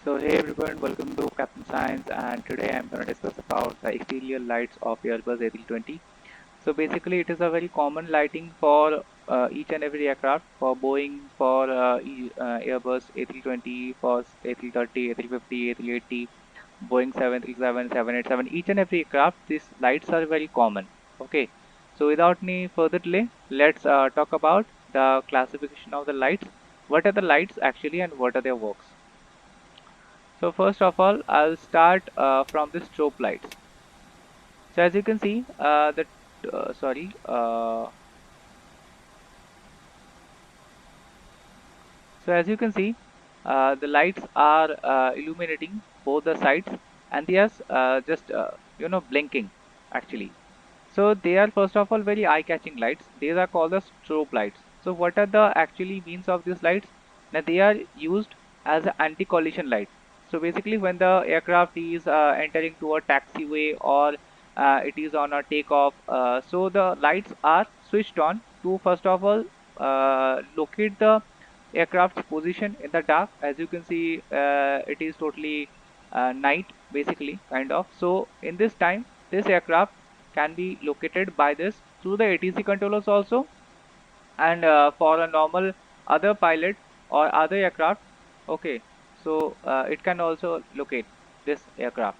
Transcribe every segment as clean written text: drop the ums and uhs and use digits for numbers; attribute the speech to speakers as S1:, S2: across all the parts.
S1: So hey everyone, welcome to Captain Science, and today I'm going to discuss about the exterior lights of Airbus A320. So basically it is a very common lighting for each and every aircraft, for Boeing, for Airbus A320, for A330, A350, A380, Boeing 737, 787, each and every aircraft, these lights are very common. Okay, so without any further delay, let's talk about the classification of the lights. What are the lights actually and what are their works? So first of all, I'll start from the strobe lights. So as you can see, sorry. So as you can see, the lights are illuminating both the sides, and they are just blinking actually. So they are first of all very eye-catching lights. These are called the strobe lights. So what are the actually means of these lights? Now they are used as an anti-collision light. So basically when the aircraft is entering to a taxiway or it is on a takeoff, so the lights are switched on to first of all locate the aircraft's position in the dark. As you can see, it is totally night basically kind of. So in this time, this aircraft can be located by this through the ATC controllers also, and for a normal other pilot or other aircraft, okay, so it can also locate this aircraft.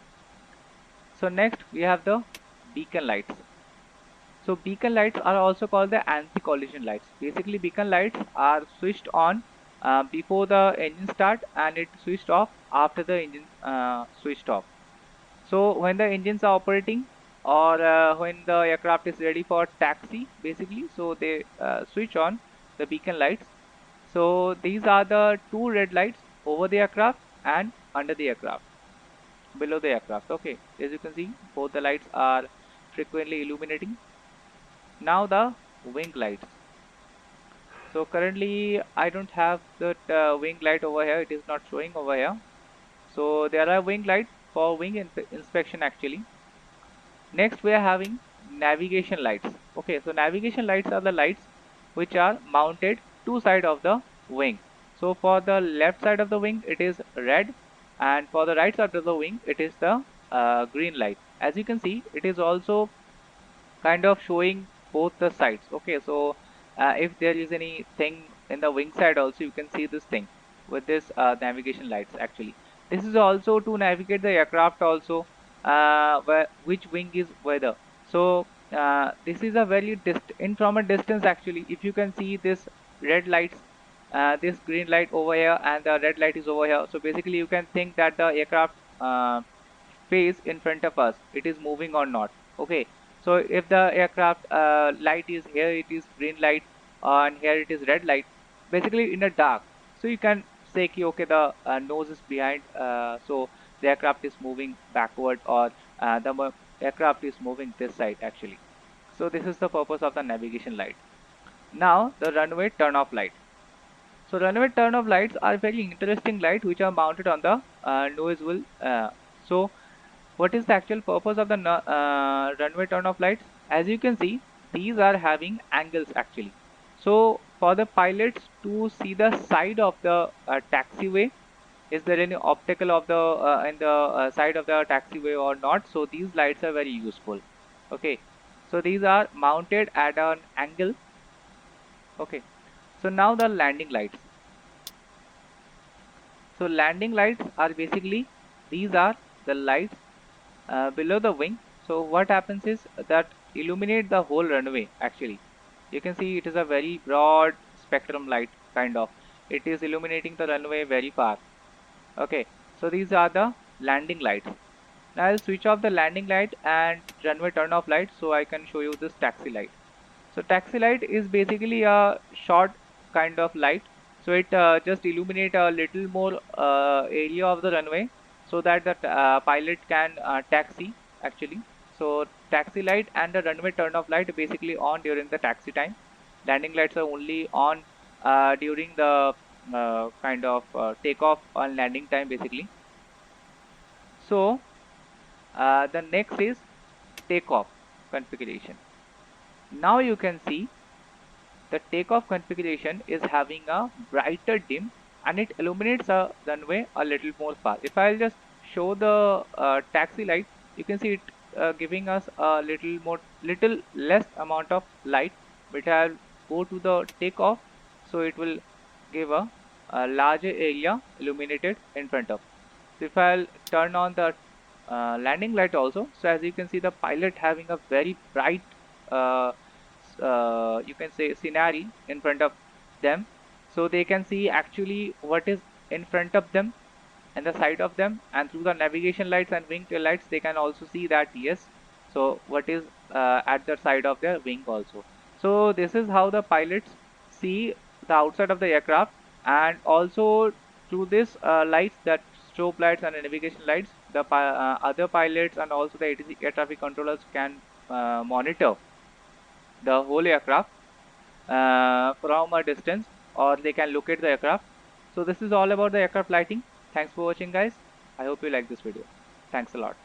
S1: So next we have the beacon lights. So beacon lights are also called the anti-collision lights. Basically beacon lights are switched on before the engine start, and it switched off after the engine switched off. So when the engines are operating, or when the aircraft is ready for taxi, basically, so they switch on the beacon lights. So these are the two red lights over the aircraft and under the aircraft, below the aircraft. Okay, as you can see, both the lights are frequently illuminating. Now the wing lights. So currently I don't have the wing light over here. It is not showing over here. So there are wing lights for wing inspection actually. Next, we are having navigation lights. Okay, so navigation lights are the lights which are mounted two side of the wing. So for the left side of the wing, it is red, and for the right side of the wing, it is the green light. As you can see, it is also kind of showing both the sides. Okay, so if there is anything in the wing side also, you can see this thing with this navigation lights actually. This is also to navigate the aircraft also, which wing is whether. So this is a very in from a distance actually. If you can see this red lights, this green light over here and the red light is over here. So basically you can think that the aircraft face in front of us, it is moving or not. Okay, so if the aircraft light is here, it is green light, and here it is red light, basically in the dark, so you can say ki, okay, the nose is behind, so the aircraft is moving backward, or the aircraft is moving this side actually. So this is the purpose of the navigation light. Now the runway turn off light. So runway turn off lights are very interesting light which are mounted on the nose wheel. So what is the actual purpose of the runway turn off lights? As you can see, these are having angles actually. So for the pilots to see the side of the taxiway, is there any obstacle of the in the side of the taxiway or not? So these lights are very useful. Okay, so these are mounted at an angle. Okay, so now the landing lights. So landing lights are basically, these are the lights below the wing. So what happens is that illuminate the whole runway actually. You can see it is a very broad spectrum light kind of. It is illuminating the runway very far. Okay, so these are the landing lights. Now I'll switch off the landing light and runway turn off light so I can show you this taxi light. So taxi light is basically a short kind of light. So it just illuminate a little more area of the runway so that the pilot can taxi actually. So taxi light and the runway turn off light basically on during the taxi time. Landing lights are only on during the kind of takeoff on landing time basically. So the next is takeoff configuration. Now you can see the takeoff configuration is having a brighter dim and it illuminates the runway a little more fast. If I'll just show the taxi light, you can see it giving us a little less amount of light, but I'll go to the takeoff, so it will give a larger area illuminated in front of. So if I'll turn on the landing light also, so as you can see the pilot having a very bright uh, you can say scenery in front of them, so they can see actually what is in front of them and the side of them, and through the navigation lights and wing tail lights they can also see that yes, so what is at the side of their wing also. So this is how the pilots see the outside of the aircraft, and also through this lights, that strobe lights and the navigation lights, the other pilots and also the ATC air traffic controllers can monitor the whole aircraft from a distance, or they can locate the aircraft. So this is all about the aircraft lighting. Thanks for watching, guys. I hope you like this video. Thanks a lot.